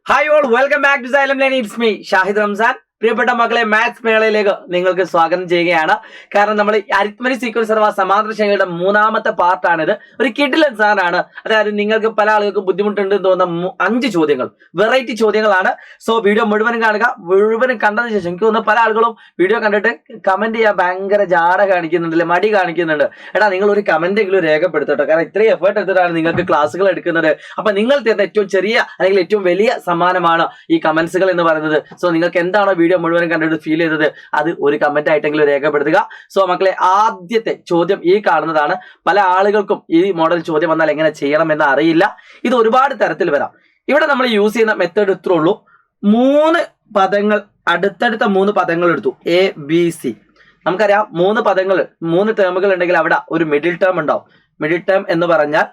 Hi all, welcome back to Xylem learn. It's me Shahid Ramzan. പ്രിയപ്പെട്ട മക്കളെ, maths മേളയിലേക്ക് നിങ്ങൾക്ക് സ്വാഗതം ചെയ്യുകയാണ്. കാരണം നമ്മൾ അരിത്മെറ്റിക് സീക്വൻസ് അഥവാ സമാന്തര ശ്രേണിയുടെ മൂന്നാമത്തെ പാർട്ടാണിത്. ഒരു കിഡിലൻ സാധനമാണ്. അതായത് നിങ്ങൾക്ക് പല ആളുകൾക്കും ബുദ്ധിമുട്ടുണ്ട് തോന്നുന്ന 5 ചോദ്യങ്ങൾ, വെറൈറ്റി ചോദ്യങ്ങളാണ്. സോ വീഡിയോ മുഴുവനും കാണുക. മുഴുവനും കണ്ടതിന് ശേഷം എനിക്ക് തോന്നുന്നു പല ആളുകളും വീഡിയോ കണ്ടിട്ട് കമന്റ് ചെയ്യാൻ ഭയങ്കര ജാട കാണിക്കുന്നുണ്ടല്ലേ, മടി കാണിക്കുന്നുണ്ട്. എടാ, നിങ്ങൾ ഒരു കമന്റ് എങ്കിലും രേഖപ്പെടുത്തട്ടോ. കാരണം ഇത്രയും എഫേർട്ട് എടുത്തിട്ടാണ് നിങ്ങൾക്ക് ക്ലാസ്സുകൾ എടുക്കുന്നത്. അപ്പൊ നിങ്ങൾ തരുന്ന ഏറ്റവും ചെറിയ അല്ലെങ്കിൽ ഏറ്റവും വലിയ സമ്മാനമാണ് ഈ കമന്റ്സുകൾ എന്ന് പറയുന്നത്. സോ നിങ്ങൾക്ക് എന്താണോ വീഡിയോ മുഴുവൻ കണ്ടിട്ട് ഫീൽ ചെയ്തത് അത് ഒരു കമന്റ് ആയിട്ടെങ്കിലും രേഖപ്പെടുത്തുക. സോ മക്കളെ, ആദ്യത്തെ ചോദ്യം ഈ കാണുന്നതാണ്. പല ആളുകൾക്കും ഈ മോഡൽ ചോദ്യം വന്നാൽ എങ്ങനെ ചെയ്യണം എന്ന് അറിയില്ല. ഇത് ഒരുപാട് തരത്തിൽ വരാം. ഇവിടെ നമ്മൾ യൂസ് ചെയ്യുന്ന മെത്തേഡ് ഇത്രേ ഉള്ളൂ. 3 പദങ്ങൾ, അടുത്തടുത്ത 3 പദങ്ങൾ എടുത്തു, എ ബി സി. നമുക്കറിയാം 3 പദങ്ങൾ, 3 ടേമുകൾ ഉണ്ടെങ്കിൽ അവിടെ ഒരു മിഡിൽ ടേം ഉണ്ടാവും. മിഡിൽ ടേം എന്ന് പറഞ്ഞാൽ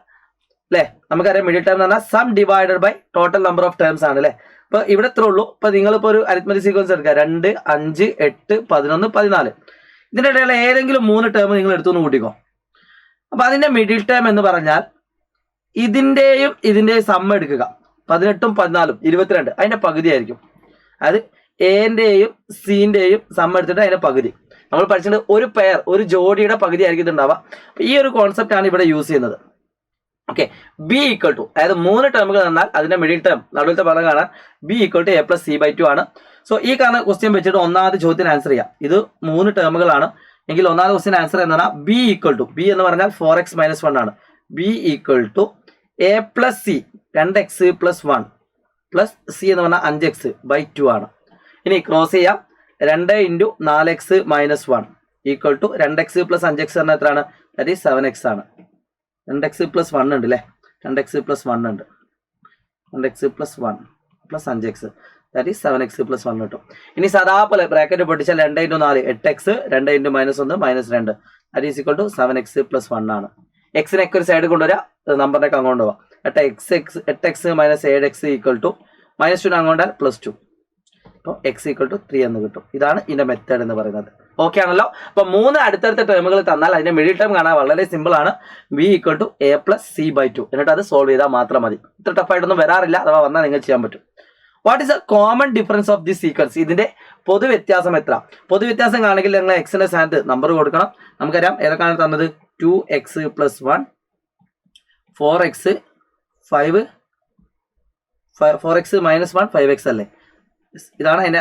അല്ലെ, നമുക്കറിയാം മിഡിൽ ടേം എന്ന് പറഞ്ഞാൽ sum divided by total number of terms ആണ് അല്ലെ. അപ്പൊ ഇവിടെ ഇത്രേ ഉള്ളൂ. ഇപ്പൊ നിങ്ങളിപ്പോ ഒരു അരിത്മെറ്റിക് സീക്വൻസ് എടുക്കുക, 2, 5, 8, 11, 14. ഇതിന്റെ ഇടയിലെ ഏതെങ്കിലും 3 ടേം നിങ്ങൾ എടുത്തു കൂട്ടിക്കോ. അപ്പൊ അതിന്റെ മിഡിൽ ടേം എന്ന് പറഞ്ഞാൽ ഇതിന്റെയും സമ്മ എടുക്കുക. 18ഉം 14ഉം 22, അതിന്റെ പകുതി ആയിരിക്കും. അതായത് എന്റെയും സിന്റെയും സമ്മ എടുത്തിട്ട് അതിന്റെ പകുതി. നമ്മൾ പഠിച്ചിട്ട് ഒരു പെയർ, ഒരു ജോഡിയുടെ പകുതി ആയിരിക്കും ഇതുണ്ടാവുക. ഈ ഒരു കോൺസെപ്റ്റ് ആണ് ഇവിടെ യൂസ് ചെയ്യുന്നത്. ഓക്കെ, ബി ഈക്വൽ ടു, അതായത് 3 ടേമുകൾ തന്നാൽ അതിന്റെ മിഡിൽ ടേം നടുവിലത്തെ പദം കാണാൻ B equal to A plus C by 2 ആണ്. സോ ഈ കാണുന്ന ക്വസ്റ്റ്യൻ വെച്ചിട്ട് ഒന്നാമത്തെ ചോദ്യത്തിന് ആൻസർ ചെയ്യാം. ഇത് 3 ടേമുകളാണ് എങ്കിൽ ഒന്നാമത്തെ ക്വസ്റ്റ്യൻ ആൻസർ എന്ന് ബി ഈക്വൽ ടു, ബി എന്ന് പറഞ്ഞാൽ 4x - 1 ആണ്. B equal to A plus C, 2x + 1 plus C എന്ന് പറഞ്ഞാൽ 5x ബൈ 2 ആണ്. ഇനി ക്രോസ് ചെയ്യാം. 2 × 4x - 1 equal to 2x + 5x പറഞ്ഞാൽ എത്രയാണ്? ദാറ്റ് ഈസ് 7x ആണ്. 2x + 1 ഉണ്ട് അല്ലേ, 2x + 1 ഉണ്ട്. 2x + 1 plus 5x, that is 7x + 1 കിട്ടും. ഇനി സദാപോലെ ബ്രാക്കറ്റ് പൊട്ടിച്ചാൽ 2 × 4 8x, 2 × -1 -2, that is equal to 7x + 1 ആണ്. എക്സിനൊക്കെ ഒരു സൈഡ് കൊണ്ടുവരാ, നമ്പറിനൊക്കെ അങ്ങോട്ട് പോവാം. 8x - 7x equal to -2 അങ്ങോട്ടാൽ +2. അപ്പോൾ x ഈക്വൽ ടു 3 എന്ന് കിട്ടും. ഇതാണ് ഇതിന്റെ മെത്തേഡ് എന്ന് പറയുന്നത്. ഓക്കെ ആണല്ലോ. അപ്പൊ 3 അടുത്തടുത്ത ടേമുകൾ തന്നാൽ അതിന്റെ മിഡിൽ ടേം കാണാൻ വളരെ സിമ്പിൾ ആണ്. B equal to A plus C by 2. എന്നിട്ട് അത് സോൾവ് ചെയ്താൽ മാത്രം മതി. ഇത്ര ടഫായിട്ടൊന്നും വരാറില്ല. അഥവാ വന്നാൽ നിങ്ങൾ ചെയ്യാൻ പറ്റും. What is A common difference of the sequence? ഇതിന്റെ പൊതുവ്യത്യാസം എത്ര? പൊതുവ്യത്യാസം കാണെങ്കിൽ നിങ്ങൾ എക്സിന്റെ സ്ഥാനത്ത് നമ്പർ കൊടുക്കണം. നമുക്കറിയാം ഏതൊക്കെയാണ് തന്നത്. 2x + 1, 4x, 5, 4x - 1 5x അല്ലേ. ഇതാണ് അതിന്റെ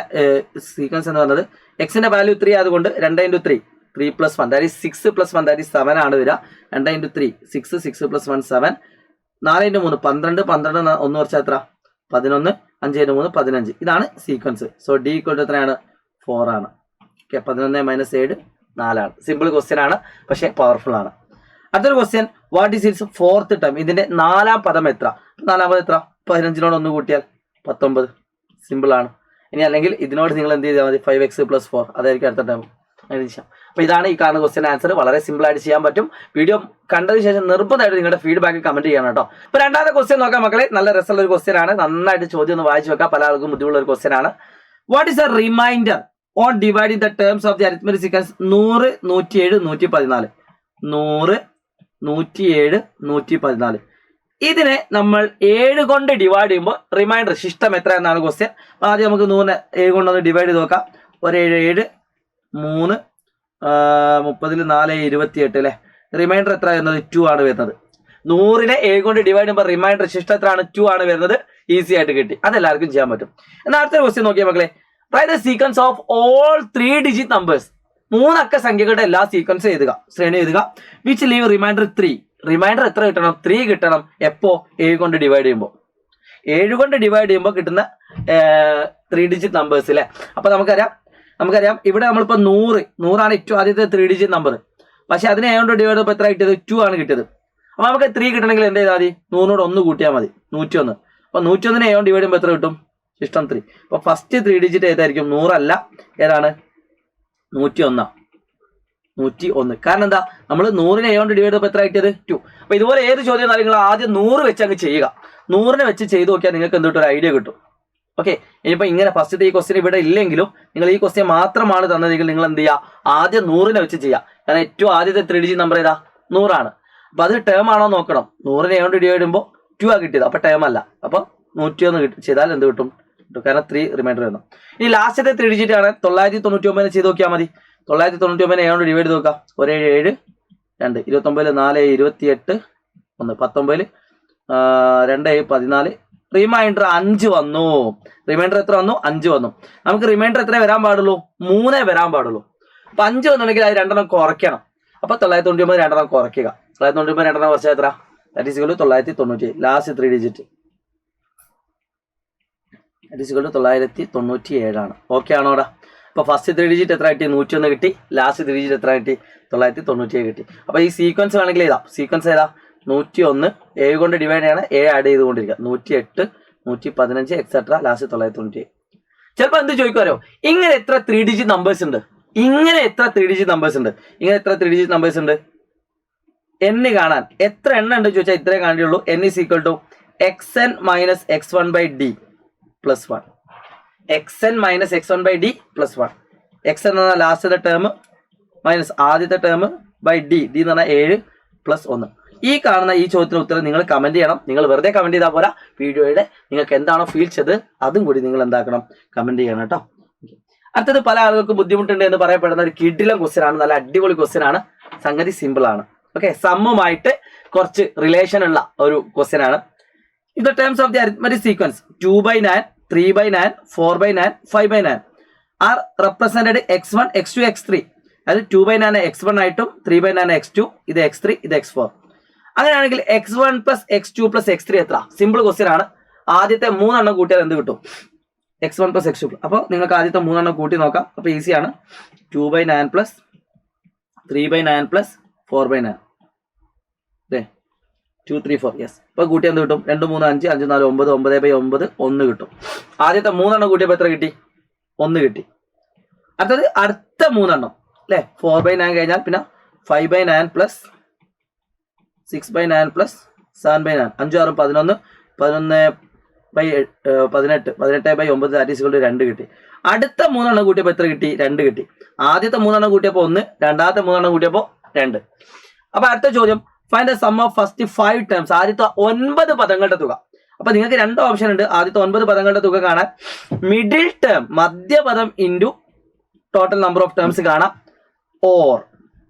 സീക്വൻസ് എന്ന് പറയുന്നത്. എക്സിന്റെ വാല്യൂ 3 ആയതുകൊണ്ട് 2 × 3 3 + 1 ദാറ്റ് ഈസ് 6 + 1 ദാറ്റ് ഈസ് 7 ആണ് വരിക. 2 × 3 6, 6 + 1 7, 4 × 3 12, 12 1 കുറച്ചാൽ എത്ര? 11, 5 × 3 15. ഇതാണ് sequence. So D equal to എത്രയാണ്? 4 ആണ്. ഓക്കെ, 11 - 7 4 ആണ്. സിമ്പിൾ ക്വസ്റ്റ്യൻ ആണ്, പക്ഷെ പവർഫുൾ ആണ്. അടുത്തൊരു question, what is it's 4th term? ഇതിന്റെ 4ാം പദം എത്ര? 4ാം പദം എത്ര? 15നോട് 1 കൂട്ടിയാൽ 19. സിമ്പിൾ ആണ്. ഇനി അല്ലെങ്കിൽ ഇതിനോട് നിങ്ങൾ എന്ത് ചെയ്താൽ മതി? 5x + 4, അതായിരിക്കും അടുത്ത ടേം. അപ്പൊ ഇതാണ് ഈ കാണുന്ന ക്വസ്റ്റ്യൻ ആൻസർ. വളരെ സിമ്പിൾ ആയിട്ട് ചെയ്യാൻ പറ്റും. വീഡിയോ കണ്ടതിന് ശേഷം നിർബന്ധമായിട്ട് നിങ്ങളുടെ ഫീഡ്ബാക്ക് കമന്റ് ചെയ്യണം കേട്ടോ. അപ്പൊ രണ്ടാമത്തെ ക്വസ്റ്റ്യൻ നോക്കാം മക്കളെ. നല്ല രസമുള്ള ഒരു ക്വസ്റ്റ്യൻ ആണ്. നന്നായിട്ട് ചോദ്യം ഒന്ന് വായിച്ചു വെക്കാം. പല ആൾക്കും ബുദ്ധിമുട്ടുള്ള ഒരു ക്വസ്റ്റ്യൻ ആണ്. What is a reminder on dividing the terms of the arithmetic sequence 100, 107, 114? 100, 107, 114. ഇതിനെ നമ്മൾ 7 കൊണ്ട് ഡിവൈഡ് ചെയ്യുമ്പോൾ റിമൈൻഡർ ശിഷ്ടം എത്ര എന്നാണ് ക്വസ്റ്റ്യൻ. ആദ്യം നമുക്ക് 100 7 കൊണ്ടൊന്ന് ഡിവൈഡ് ചെയ്ത് നോക്കാം. 1 7 7 3 30 4 28 അല്ലേ. റിമൈൻഡർ എത്ര വരുന്നത്? 2 ആണ് വരുന്നത്. 100നെ 7 കൊണ്ട് ഡിവൈഡ് ചെയ്യുമ്പോൾ റിമൈൻഡർ ശിഷ്ടം എത്രയാണ്? 2 ആണ് വരുന്നത്. ഈസി ആയിട്ട് കിട്ടി. അതെല്ലാവർക്കും ചെയ്യാൻ പറ്റും. എന്നാൽ അടുത്ത ക്വസ്റ്റ്യൻ നോക്കിയാൽ മക്കളെ, write the sequence of all 3 digit numbers. 3 അക്ക സംഖ്യകളുടെ എല്ലാ സീക്വൻസ് എഴുതുക, ശ്രേണി എഴുതുക. Which leave reminder 3. റിമൈൻഡർ എത്ര കിട്ടണം? 3 കിട്ടണം. എപ്പോ? 7 കൊണ്ട് ഡിവൈഡ് ചെയ്യുമ്പോൾ. 7 കൊണ്ട് ഡിവൈഡ് ചെയ്യുമ്പോൾ കിട്ടുന്ന 3 ഡിജിറ്റ് നമ്പേഴ്സ് അല്ലേ. അപ്പൊ നമുക്കറിയാം ഇവിടെ നമ്മളിപ്പോ 100 ആണ് ഏറ്റവും ആദ്യത്തെ 3 ഡിജിറ്റ് നമ്പർ. പക്ഷെ അതിനെ 7 കൊണ്ട് ഡിവൈഡ് ചെയ്തപ്പോൾ എത്ര കിട്ടിയത്? 2 ആണ് കിട്ടിയത്. അപ്പൊ നമുക്ക് 3 കിട്ടണമെങ്കിൽ എന്ത് ചെയ്താൽ മതി? 100നോട് 1 കൂട്ടിയാൽ മതി. 101. അപ്പൊ 101നെ 7 കൊണ്ട് ഡിവൈഡ് ചെയ്യുമ്പോൾ എത്ര കിട്ടും? ശിഷ്ടം 3. അപ്പൊ ഫസ്റ്റ് 3 ഡിജിറ്റ് ഏതായിരിക്കും? 100 അല്ല, ഏതാണ്? 101. 101. കാരണം എന്താ? നമ്മൾ 100നെ 7 കൊണ്ട് ഡിവൈഡ് ചെയ്തപ്പോൾ എത്ര കിട്ടിയത്? 2. അപ്പൊ ഇതുപോലെ ഏത് ചോദ്യം നിങ്ങൾ ആദ്യം 100 വെച്ച് അങ്ങ് ചെയ്യുക. 100നെ വെച്ച് ചെയ്ത് നോക്കിയാൽ നിങ്ങൾക്ക് എന്തൊട്ട് ഒരു ഐഡിയ കിട്ടും. ഓക്കെ, ഇനിയിപ്പോൾ ഇങ്ങനെ ഫസ്റ്റത്തെ ഈ ക്വസ്റ്റ്യൻ ഇവിടെ ഇല്ലെങ്കിലും നിങ്ങൾ ഈ ക്വസ്റ്റ്യൻ മാത്രമാണ് തന്നതെങ്കിൽ നിങ്ങൾ എന്ത് ചെയ്യുക? ആദ്യം 100നെ വെച്ച് ചെയ്യുക. കാരണം ഏറ്റവും ആദ്യത്തെ 3 ഡിജിറ്റ് നമ്പർ ഏതാ? 100 ആണ്. അപ്പൊ അത് ടേം ആണോ നോക്കണം. 100നെ 7 കൊണ്ട് ഡിവൈഡ് ചെയ്യുമ്പോൾ 2 ആ കിട്ടിയത്. അപ്പൊ ടേം അല്ല. അപ്പൊ 101 ചെയ്താൽ എന്ത് കിട്ടും? കാരണം 3 റിമൈൻഡർ വരുന്നു. ഇനി ലാസ്റ്റത്തെ 3 ഡിജിറ്റ് ആണ് 999 ചെയ്ത് നോക്കിയാൽ മതി. 999 ഏഴോട് ഡിവൈഡ് ചെയ്ത് നോക്കാം. 1 7 7 2 29 4 28 1 19 2 14 റിമൈൻഡർ 5 വന്നു. റിമൈൻഡർ എത്ര വന്നു? 5 വന്നു. നമുക്ക് റിമൈൻഡർ എത്ര വരാൻ പാടുള്ളൂ? 3 വരാൻ പാടുള്ളൂ. അപ്പൊ 5 വന്നുണ്ടെങ്കിൽ അത് 2 കുറയ്ക്കണം. അപ്പൊ 999 2 കുറയ്ക്കുക. 999 2 കുറച്ചാൽ എത്ര? That is equal to 997. Last 3 digit that is equal to 997 ആണ്. ഓക്കെ ആണോ അവിടെ? അപ്പൊ ഫസ്റ്റ് 3 ഡിജിറ്റ് എത്ര കിട്ടി? 101 കിട്ടി. ലാസ്റ്റ് 3 ഡിജിറ്റ് എത്ര കിട്ടി? 997 കിട്ടി. അപ്പൊ ഈ സീക്വൻസ് വേണമെങ്കിൽ ഏതാ? സീക്വൻസ് ഏതാ? 101 7 കൊണ്ട് ഡിവൈഡ് ചെയ്യണം, 7 ആഡ് ചെയ്തുകൊണ്ടിരിക്കുക. 108 115 എക്സെട്ര ലാസ്റ്റ് 997. ചിലപ്പോൾ എന്ത് ചോദിക്കുമല്ലോ, ഇങ്ങനെ എത്ര 3 ഡിജിറ്റ് നമ്പേഴ്സ് ഉണ്ട്? ഇങ്ങനെ എത്ര 3 ഡിജിറ്റ് നമ്പേഴ്സ് ഉണ്ട്? ഇങ്ങനെ എത്ര 3 ഡിജിറ്റ് നമ്പേഴ്സ് ഉണ്ട്? n കാണാൻ എത്ര എണ്ണം ഉണ്ട് ചോദിച്ചാൽ ഇത്രേ കാണുകയുള്ളൂ. n is equal to xn minus x1 by d plus 1. xn minus x1 by d plus 1. x എന്ന് പറഞ്ഞാൽ ലാസ്റ്റത്തെ ടേം മൈനസ് ആദ്യത്തെ ടേം ബൈ d. d എന്ന് പറഞ്ഞാൽ 7 പ്ലസ് 1. ഈ കാണുന്ന ഈ ചോദ്യത്തിന് ഉത്തരം നിങ്ങൾ കമന്റ് ചെയ്യണം. നിങ്ങൾ വെറുതെ കമന്റ് ചെയ്താൽ പോരാ, വീഡിയോയുടെ നിങ്ങൾക്ക് എന്താണോ ഫീൽ ചെയ്തത് അതും കൂടി നിങ്ങൾ എന്താക്കണം? കമന്റ് ചെയ്യണം കേട്ടോ. അടുത്തത് പല ആളുകൾക്ക് ബുദ്ധിമുട്ടുണ്ട് എന്ന് പറയപ്പെടുന്ന ഒരു കിടിലം ക്വസ്റ്റ്യൻ ആണ്. നല്ല അടിപൊളി ക്വസ്റ്റ്യൻ ആണ്. സംഗതി സിമ്പിൾ ആണ്. ഓക്കെ, സമ്മുമായിട്ട് കുറച്ച് റിലേഷൻ ഉള്ള ഒരു ക്വസ്റ്റ്യൻ ആണ്. In the terms of the arithmetic sequence 2/9 3/9 4/9 5/9 are represented x1 x2 x3. അതായത് 2/9 x1 ആയിട്ടും 3/9 x2, ഇത് x3 ഇത് x4. അങ്ങനെയാണെങ്കിൽ x1 plus x2 plus x3 എത്ര? സിമ്പിൾ ക്വസ്റ്റ്യൻ ആണ്. ആദ്യത്തെ 3 എണ്ണം കൂട്ടിയാൽ എന്ത് കിട്ടും? x1 plus x2. അപ്പോൾ നിങ്ങൾക്ക് ആദ്യത്തെ 3 എണ്ണം കൂട്ടി നോക്കാം. അപ്പോൾ ഈസിയാണ്. 2/9 പ്ലസ് 3/9 പ്ലസ് 4/9 അല്ലേ? 2 3 4 യെസ്. അപ്പോൾ കൂട്ടി എന്ത് കിട്ടും? 2 3 5 5 4 9 9/9 1 കിട്ടും. ആദ്യത്തെ 3 എണ്ണം കൂട്ടിയപ്പോൾ എത്ര കിട്ടി? 1 കിട്ടി. അടുത്തത് അടുത്ത 3 എണ്ണം അല്ലേ? 4/9 കഴിഞ്ഞാൽ പിന്നെ 5/9 plus 6/9 plus 7/9 5 6 11 11/18 18/9 that is equal to 2 കിട്ടി. അടുത്ത 3 എണ്ണം കൂട്ടിയപ്പോൾ എത്ര കിട്ടി? 2 കിട്ടി. ആദ്യത്തെ 3 എണ്ണം കൂട്ടിയപ്പോൾ 1, രണ്ടാമത്തെ 3 എണ്ണം കൂട്ടിയപ്പോൾ 2. അപ്പൊ അടുത്ത ചോദ്യം, find the sum of first 5 terms. ആദ്യത്തെ 9 പദങ്ങളുടെ തുക. അപ്പൊ നിങ്ങൾക്ക് 2 ഓപ്ഷൻ ഉണ്ട്. ആദ്യത്തെ 9 പദങ്ങളുടെ തുക കാണാൻ മിഡിൽ ടേം മധ്യപദം into total number of terms കാണാം. ഓർ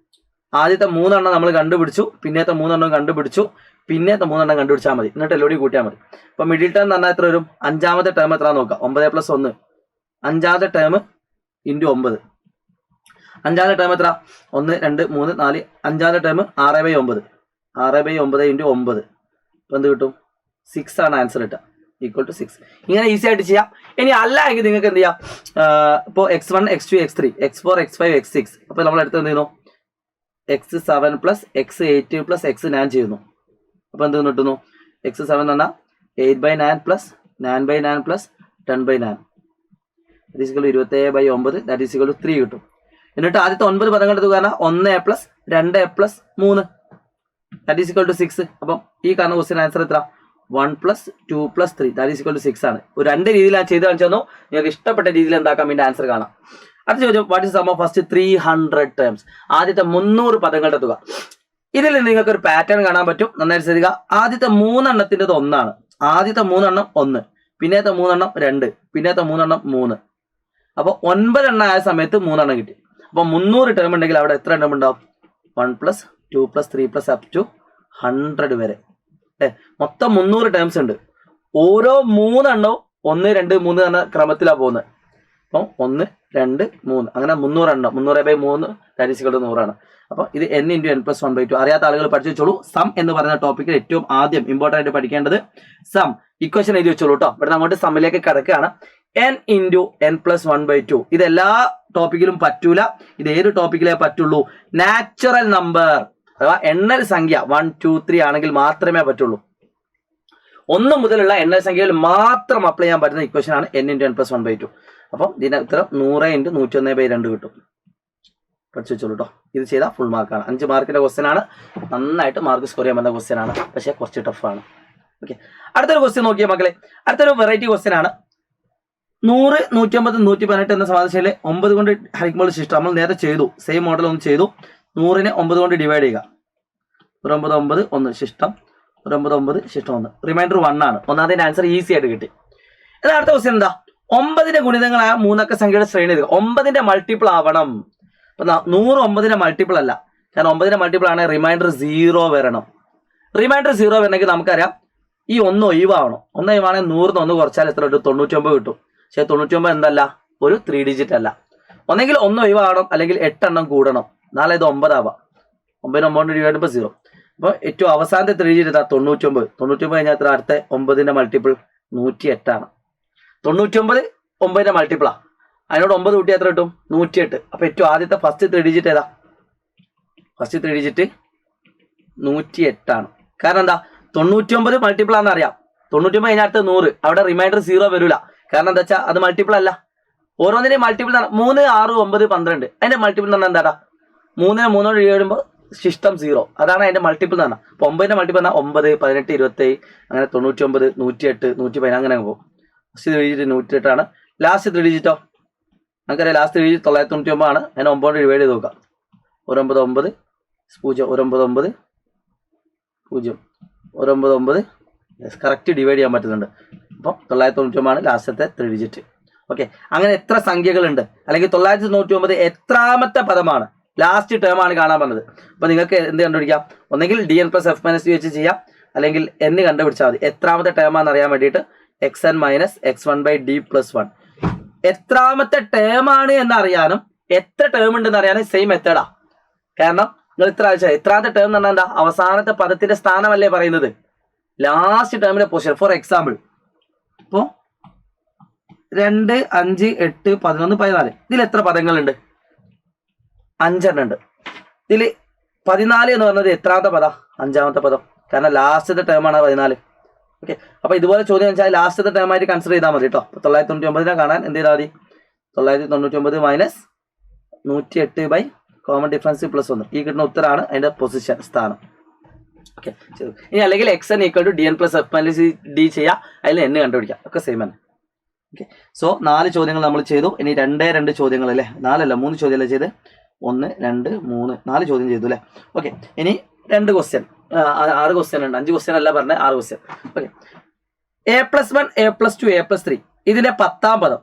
ആദ്യത്തെ 3 എണ്ണം നമ്മൾ കണ്ടുപിടിച്ചു, പിന്നത്തെ 3 എണ്ണം കണ്ടുപിടിച്ചു, പിന്നത്തെ 3 എണ്ണം കണ്ടുപിടിച്ചാൽ മതി. എന്നിട്ട് എല്ലോടി കൂട്ടിയാൽ മതി. അപ്പൊ മിഡിൽ ടേം എന്ന് പറഞ്ഞാൽ എത്ര വരും? 5ാമത്തെ ടേം എത്ര നോക്കാം? 9 + 1 5ാമത്തെ ടേം ഇൻറ്റു 9. 5ാമത്തെ ടേം എത്ര? 1 2 3 4. 5ാമത്തെ ടേം 6/9 6/9 ഇൻറ്റു 9. ഇപ്പം എന്ത് കിട്ടും? 6 ആണ് ആൻസർ കിട്ടുക. Equal to 6. ഇങ്ങനെ ഈസി ആയിട്ട് ചെയ്യാം. ഇനി അല്ല എങ്കിൽ നിങ്ങൾക്ക് എന്ത് ചെയ്യാം? ഇപ്പോൾ x1 x2 x3 x4 x5 x6. അപ്പോൾ നമ്മൾ അടുത്ത് എന്ത് ചെയ്യുന്നു? x7 plus x8 plus x9 ചെയ്യുന്നു. അപ്പോൾ എന്ത് കിട്ടുന്നു? x7 എന്ന് പറഞ്ഞാൽ 8/9 plus 9/9 plus 10/9 that is equal to 27/9 that is equal to 3 കിട്ടും. എന്നിട്ട് ആദ്യത്തെ 9 പദങ്ങളുടെ തുക 1 plus 2 plus 3 that is equal to 6. അപ്പം ഈ കാണുന്ന ക്വസ്റ്റ്യൻ ആൻസർ എത്ര? 1 plus 2 plus 3 that is equal to 6 ആണ്. ഒരു 2 രീതിയിൽ ഞാൻ ചെയ്ത് കാണിച്ചു തന്നു. നിങ്ങൾക്ക് ഇഷ്ടപ്പെട്ട രീതിയിൽ എന്താക്കാൻ വേണ്ടി ആൻസർ കാണാം. അടുത്ത ചോദ്യം, what is sum of first 300 terms. ആദ്യത്തെ 300 പദങ്ങളുടെ തുക. ഇതിൽ നിങ്ങൾക്ക് ഒരു പാറ്റേൺ കാണാൻ പറ്റും. നന്നായിട്ട് ശ്രദ്ധിക്കുക. ആദ്യത്തെ 3 എണ്ണത്തിൻ്റെത് 1 ആണ്. ആദ്യത്തെ 3 എണ്ണം 1, പിന്നത്തെ 3 എണ്ണം 2, പിന്നത്തെ 3 എണ്ണം 3. അപ്പോൾ 9 എണ്ണം ആയ സമയത്ത് 3 എണ്ണം കിട്ടി. അപ്പോൾ 300 ടേം ഉണ്ടെങ്കിൽ അവിടെ എത്ര എണ്ണം ഉണ്ടാവും? 1 plus 2 plus 3 plus up to 100 വരെ. മൊത്തം 300 ടേംസ് ഉണ്ട്. ഓരോ 3 എണ്ണവും 1 2 3 എന്ന ക്രമത്തിലാണ് പോകുന്നത്. അപ്പം 1 2 3 അങ്ങനെ 300 എണ്ണം 300/3 ദാറ്റ് ഈസ് ഈക്വൽ ടു 100 ആണ്. അപ്പോൾ ഇത് n × n + 1/2. അറിയാത്ത ആളുകൾ പഠിച്ചു വെച്ചോളൂ. സം എന്ന് പറയുന്ന ടോപ്പിക്കിൽ ഏറ്റവും ആദ്യം ഇമ്പോർട്ടൻ്റ് ആയിട്ട് പഠിക്കേണ്ടത് സം. ഇക്വേഷൻ എഴുതി വെച്ചോളൂ കേട്ടോ. ഇവിടെ അങ്ങോട്ട് സമ്മിലേക്ക് കിടക്കുകയാണ്. n × n + 1/2. ഇതെല്ലാ ടോപ്പിക്കിലും പറ്റൂല. ഇത് ഏത് ടോപ്പിക്കിലേ പറ്റുള്ളൂ? നാച്ചുറൽ നമ്പർ അഥവാ എണ്ണൽ സംഖ്യ 1 2 3 ആണെങ്കിൽ മാത്രമേ പറ്റുള്ളൂ. 1 മുതലുള്ള എണ്ണൽ സംഖ്യയിൽ മാത്രം അപ്ലൈ ചെയ്യാൻ പറ്റുന്ന ഇക്വേഷൻ ആണ് n × n + 1/2. അപ്പം ഇതിന് ഉത്തരം 100 × 101/2 കിട്ടും. പഠിച്ചു വെച്ചോളൂ കേട്ടോ. ഇത് ചെയ്താൽ ഫുൾ മാർക്കാണ്. 5 മാർക്കിന്റെ ക്വസ്റ്റ്യൻ ആണ്. നന്നായിട്ട് മാർക്ക് സ്കോർ ചെയ്യാൻ പറ്റുന്ന ക്വസ്റ്റ്യൻ ആണ്. പക്ഷേ കുറച്ച് ടഫാണ്. ഓക്കെ, അടുത്തൊരു ക്വസ്റ്റ്യൻ നോക്കിയാൽ മക്കളെ. അടുത്തൊരു വെറൈറ്റി ക്വസ്റ്റ്യൻ ആണ്. 100 150 118 എന്ന സമാധാനശൈലി 9 കൊണ്ട് ഹരിക്കുമ്പോൾ ശിഷ്ടം. നമ്മൾ നേരത്തെ ചെയ്തു, സെയിം മോഡൽ ഒന്ന് ചെയ്തു. 100നെ 9 കൊണ്ട് ഡിവൈഡ് ചെയ്യുക. 9 9 1 ശിഷ്ടം ഒരു 9 9 ശിഷ്ടം 1 റിമൈൻഡർ 1 ആണ്. ഒന്നാമതിന്റെ ആൻസർ ഈസി ആയിട്ട് കിട്ടി. എന്നാൽ അടുത്ത ക്വസ്റ്റ്യൻ എന്താ? 9ന്റെ ഗുണിതങ്ങളായ മൂന്നക്ക സംഖ്യയുടെ ശ്രേണി 9ന്റെ മൾട്ടിപ്പിൾ ആവണം. അപ്പൊ 100 9ന്റെ മൾട്ടിപ്പിൾ അല്ല, കാരണം 9ന്റെ മൾട്ടിപ്പിൾ ആണ് റിമൈൻഡർ 0 വരണം. റിമൈൻഡർ 0 വരണമെങ്കിൽ നമുക്കറിയാം ഈ 1 ഒഴിവാവണം. 1 ഒഴിവാണെങ്കിൽ 100 1 കുറച്ചാൽ എത്ര കിട്ടും? 99 കിട്ടും. പക്ഷേ 99 എന്തല്ല, ഒരു 3 ഡിജിറ്റ് അല്ല. ഒന്നെങ്കിൽ 1 ഒഴിവാകണം, അല്ലെങ്കിൽ 8 എണ്ണം കൂടണം. നാളെ ഇത് 9 ആവാം. 9 9 ഡിവൈഡ് 0. അപ്പോൾ ഏറ്റവും അവസാനത്തെ 3 ഡിജിറ്റ് എത്താ 99. 99 കഴിഞ്ഞാൽ എത്ര? അടുത്ത 9ന്റെ മൾട്ടിപ്പിൾ 108 ആണ്. 99 9ന്റെ മൾട്ടിപ്പിളാ. അതിനോട് 9 കൂട്ടി എത്ര കിട്ടും? 108. അപ്പൊ ഏറ്റവും ആദ്യത്തെ ഫസ്റ്റ് 3 ഡിജിറ്റ് ഏതാ? ഫസ്റ്റ് 3 ഡിജിറ്റ് 108 ആണ്. കാരണം എന്താ? 99 മൾട്ടിപ്പിൾ ആണെന്ന് അറിയാം. 99 കഴിഞ്ഞാൽ അടുത്ത 100. അവിടെ റിമൈൻഡർ 0 വരില്ല. കാരണം എന്താ വെച്ചാൽ അത് മൾട്ടിപ്പിൾ അല്ല. ഓരോന്നിന്റെയും മൾട്ടിപ്പിൾ 3 6 9 12. അതിന്റെ മൾട്ടിപ്പിൾ എന്ന് പറഞ്ഞാൽ എന്താടാ? 3നെ 3 എഴുതുമ്പോൾ ശിഷ്ടം 0. അതാണ് അതിന്റെ മൾട്ടിപ്പിൾ എന്ന് പറഞ്ഞാൽ. അപ്പൊ 9ന്റെ മൾട്ടിപ്പിൾ പറഞ്ഞാൽ 9 18 27 അങ്ങനെ 99 108 110 അങ്ങനെ പോകും. ഫസ്റ്റ് 3 ഡിജിറ്റ് 108 ആണ്. ലാസ്റ്റ് 3 ഡിജിറ്റോ നമുക്കറിയാം. ലാസ്റ്റ് 3 ഡിജിറ്റ് 999 ആണ്. അതിനെ 9 ഡിവൈഡ് ചെയ്ത് നോക്കാം. 199 0 199 0 199 കറക്റ്റ് ഡിവൈഡ് ചെയ്യാൻ പറ്റുന്നുണ്ട്. അപ്പം 999 ആണ് ലാസ്റ്റത്തെ 3 ഡിജിറ്റ്. ഓക്കെ, അങ്ങനെ എത്ര സംഖ്യകളുണ്ട്, അല്ലെങ്കിൽ 999 എത്രാമത്തെ പദമാണ്, ലാസ്റ്റ് ടേം ആണ് കാണാൻ പറഞ്ഞത്. അപ്പൊ നിങ്ങൾക്ക് എന്ത് കണ്ടുപിടിക്കാം? ഒന്നെങ്കിൽ dn + f - d വെച്ച് ചെയ്യാം, അല്ലെങ്കിൽ n കണ്ടുപിടിച്ചാൽ മതി. എത്രാമത്തെ ടേം ആണെന്ന് അറിയാൻ വേണ്ടിയിട്ട് xn - x1/d + 1. എത്രാമത്തെ ടേം ആണ് എന്നറിയാനും എത്ര ടേം ഉണ്ടെന്ന് അറിയാനും സെയിം മെത്തേഡാ. കാരണം നിങ്ങൾ ഇത്ര ആഴ്ച എത്രാമത്തെ ടേം എന്ന് പറഞ്ഞാൽ എന്താ? അവസാനത്തെ പദത്തിന്റെ സ്ഥാനമല്ലേ പറയുന്നത്, ലാസ്റ്റ് ടേമിന്റെ പൊസിഷൻ. ഫോർ എക്സാമ്പിൾ, ഇപ്പോ 2 5 8 11 14 ഇതിൽ എത്ര പദങ്ങളുണ്ട്? 5 എണ്ണം ഉണ്ട്. ഇതിൽ 14 എന്ന് പറഞ്ഞത് എത്രാമത്തെ പദം? 5ാമത്തെ പദം. കാരണം ലാസ്റ്റത്തെ ടേം ആണ് 14. ഓക്കെ, അപ്പൊ ഇതുപോലെ ചോദ്യം വെച്ചാൽ ലാസ്റ്റത്തെ ടേം ആയിട്ട് കൺസിഡർ ചെയ്താൽ മതി കേട്ടോ. 999 കാണാൻ എന്ത് ചെയ്താൽ മതി? 999 - 108 കോമൺ ഡിഫറൻസ് +1. ഈ കിട്ടുന്ന ഉത്തരമാണ് അതിന്റെ പൊസിഷൻ, സ്ഥാനം. ഓക്കെ, ഇനി അല്ലെങ്കിൽ xn = dn + f - d ചെയ്യാം. അതിൽ n കണ്ടുപിടിക്കാം. ഒക്കെ സെയിം തന്നെ. ഓക്കെ, സോ 4 ചോദ്യങ്ങൾ നമ്മൾ ചെയ്തു. ഇനി 2 ചോദ്യങ്ങൾ അല്ലേ? 4 അല്ല 3 ചോദ്യമല്ലേ ചെയ്ത്? 1 2 3 4 ചോദ്യം ചെയ്തു അല്ലേ? ഓക്കെ, ഇനി 2 ക്വസ്റ്റ്യൻ, 6 ക്വസ്റ്റ്യൻ ഉണ്ട്. 5 ക്വസ്റ്റ്യൻ അല്ല പറഞ്ഞത്, 6 question. Okay, a+1 a+2 a+3 ഇതിന്റെ 10ാം പദം.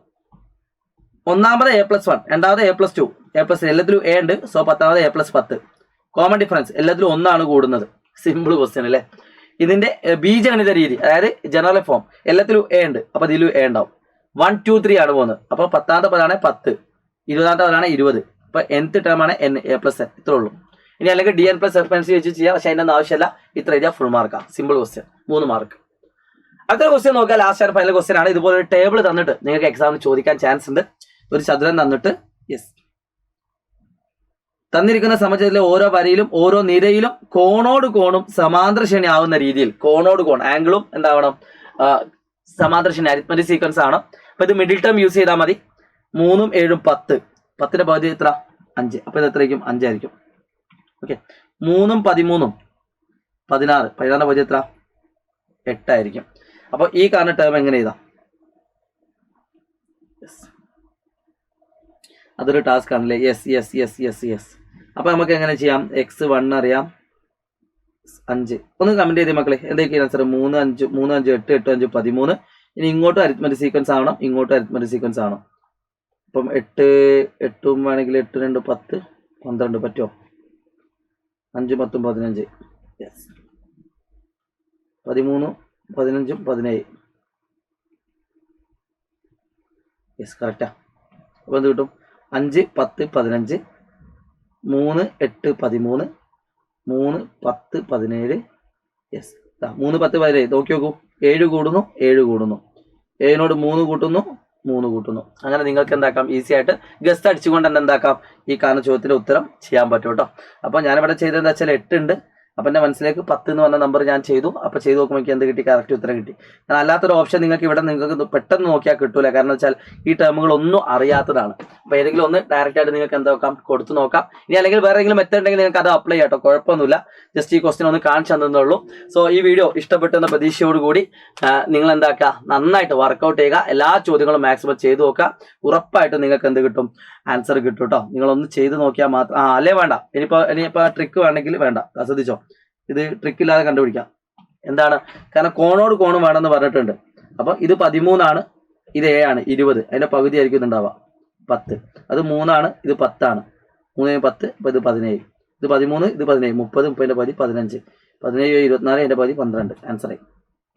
ഒന്നാമത് a+1, രണ്ടാമത് a+2 a+3 എല്ലാത്തിലും a ഉണ്ട്. So 10ാമത് a+10. കോമൺ ഡിഫറൻസ് എല്ലാത്തിലും 1 ആണ് കൂടുന്നത്. സിമ്പിൾ ക്വസ്റ്റ്യൻ അല്ലേ? ഇതിന്റെ ബീജഗണിത രീതി, അതായത് ജനറൽ ഫോം, എല്ലാത്തിലും a ഉണ്ട്. അപ്പൊ ഇതിലും a ഉണ്ടാവും. 1 2 3 ആണ് പോകുന്നത്. അപ്പൊ 10ാമത്തെ പദമാണ് 10, 20ാമത്തെ പദമാണ് 20. അപ്പൊ nth ടേം ആണ് n a+n. ഇത്രേ ഉള്ളൂ. ഇനി അല്ലെങ്കിൽ dn + f - d വെച്ച് ചെയ്യാം. പക്ഷെ അതിന്റെ ഒന്നും ആവശ്യമില്ല. ഇത്ര എഴുതിയാൽ ഫുൾ മാർക്കാണ്. Simple question, 3 mark. അടുത്ത ക്വസ്റ്റ്യൻ നോക്കുക. ലാസ്റ്റ് ആൻഡ് ഫൈനൽ ക്വസ്റ്റ്യൻ ആണ്. ഇതുപോലെ ഒരു ടേബിൾ തന്നിട്ട് നിങ്ങൾക്ക് എക്സാമിന് ചോദിക്കാൻ ചാൻസ് ഉണ്ട്. ഒരു ചതുരം തന്നിട്ട് തന്നിരിക്കുന്ന സമചതുരത്തിലെ ഓരോ വരിയിലും ഓരോ നിരയിലും കോണോട് കോണും സമാന്തര ശ്രേണി ആവുന്ന രീതിയിൽ, കോണോട് കോൺ ആംഗിളും എന്താവണം? സമാന്തര ശ്രേണി, അരിത്മെറ്റിക് സീക്വൻസ് ആണ്. അപ്പൊ ഇത് മിഡിൽ ടേം യൂസ് ചെയ്താൽ മതി. 3 7 10. 10ന്റെ പകുതി എത്ര? 5. അപ്പൊ ഇത് എത്രയായിരിക്കും? 5 ആയിരിക്കും. ഓക്കെ, 3 13 16. 16ന്റെ പകുതി എത്ര? 8 ആയിരിക്കും. അപ്പൊ ഈ കാണുന്ന ടേം എങ്ങനെ എഴുതാം? അതൊരു ടാസ്ക് ആണല്ലേ? യെസ്. അപ്പൊ നമുക്ക് എങ്ങനെ ചെയ്യാം? x1 അറിയാം, 5. ഒന്ന് കമന്റ് ചെയ്തേ മക്കളെ. എന്തൊക്കെയാണ് ആൻസർ? 3 5 3 5 8 8 5 13. ഇനി ഇങ്ങോട്ടും അരിത്മെറ്റിക് സീക്വൻസ് ആവണം, ഇങ്ങോട്ടും അരിത്മെറ്റിക് സീക്വൻസ് ആവണം. അപ്പം 8 8 വേണമെങ്കിൽ 8 2 10 12 പറ്റുമോ? 5 10 15. യെസ്, 13 15 17. Yes, correct. അപ്പൊ എന്ത് കിട്ടും? 5 10 15 3 8 13 3 10 17. യെസ്, 3 10 17. നോക്കി നോക്കൂ, 7 കൂടുന്നു 7 കൂടുന്നു. 7നോട് 3 കൂട്ടുന്നു 3 കൂട്ടുന്നു. അങ്ങനെ നിങ്ങൾക്ക് എന്താക്കാം? ഈസി ആയിട്ട് ഗസ്റ്റ് അടിച്ചുകൊണ്ട് തന്നെ എന്താക്കാം? ഈ കാണുന്ന ചോദ്യത്തിന്റെ ഉത്തരം ചെയ്യാൻ പറ്റും കേട്ടോ. അപ്പൊ ഞാനിവിടെ ചെയ്തതെന്ന് വെച്ചാൽ 8 ഉണ്ട്. അപ്പൊ എന്റെ മനസ്സിലേക്ക് 10 എന്ന് പറഞ്ഞ നമ്പർ ഞാൻ ചെയ്തു. അപ്പൊ ചെയ്ത് നോക്കുമ്പോൾ എനിക്ക് എന്ത് കിട്ടി? കറക്റ്റ് ഉത്തരം കിട്ടി. കാരണം അല്ലാത്തൊരു ഓപ്ഷൻ നിങ്ങൾക്ക് ഇവിടെ നിങ്ങൾക്ക് പെട്ടെന്ന് നോക്കിയാൽ കിട്ടൂല. കാരണം വെച്ചാൽ ഈ ടേമുകൾ ഒന്നും അറിയാത്തതാണ്. അപ്പൊ ഏതെങ്കിലും ഒന്ന് ഡയറക്റ്റ് ആയിട്ട് നിങ്ങൾക്ക് എന്താ നോക്കാം? കൊടുത്തു നോക്കാം. ഇനി അല്ലെങ്കിൽ വേറെ ഏതെങ്കിലും മെത്തേഡ് ഉണ്ടെങ്കിൽ നിങ്ങൾക്ക് അത് അപ്ലൈ ചെയ്യാം കേട്ടോ. കുഴപ്പമൊന്നുമില്ല. ജസ്റ്റ് ഈ ക്വസ്റ്റ്യൻ ഒന്ന് കാണിച്ചു തന്നേ. സോ ഈ വീഡിയോ ഇഷ്ടപ്പെട്ടെന്ന പ്രതീക്ഷയോടുകൂടി നിങ്ങൾ എന്താക്കുക? നന്നായിട്ട് വർക്കൗട്ട് ചെയ്യുക. എല്ലാ ചോദ്യങ്ങളും മാക്സിമം ചെയ്തു നോക്കുക. ഉറപ്പായിട്ടും നിങ്ങൾക്ക് എന്ത് കിട്ടും? ആൻസർ കിട്ടും കേട്ടോ. നിങ്ങളൊന്ന് ചെയ്ത് നോക്കിയാൽ മാത്രം. അല്ലേ വേണ്ട, ഇനിയിപ്പോ ട്രിക്ക് വേണമെങ്കിൽ വേണ്ട. ശ്രദ്ധിച്ചോ, ഇത് ട്രിക്ക് ഇല്ലാതെ കണ്ടുപിടിക്കാം. എന്താണ്? കാരണം കോണോട് കോണും വേണമെന്ന് പറഞ്ഞിട്ടുണ്ട്. അപ്പോൾ ഇത് 13 ആണ്, ഇത് 7 ആണ്, 20. അതിന്റെ പകുതി ആയിരിക്കും ഇതുണ്ടാവുക 10. അത് 3 ആണ്, ഇത് 10 ആണ്. 3 10, അപ്പോൾ ഇത് 17. ഇത് 13, ഇത് 17, 30, 30ന്റെ പകുതി 15, 17 24, അതിന്റെ പകുതി 12. ആൻസർ ആയി.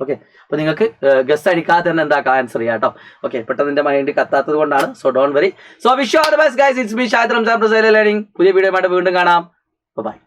ഓക്കെ, അപ്പൊ നിങ്ങൾക്ക് ഗസ് അടിക്കാതെ തന്നെ എന്താക്കാം ആൻസർ ചെയ്യാം കേട്ടോ. ഓക്കെ, പെട്ടെന്ന് എന്റെ മൈൻഡ് കത്താത്തത് കൊണ്ടാണ്. So don't worry. So wish you all the best guys. It's me Shahid Ramzan പ്രസൈൽ ലേണിംഗ്. പുതിയ വീഡിയോ ആയിട്ട് വീണ്ടും കാണാം. ബൈ.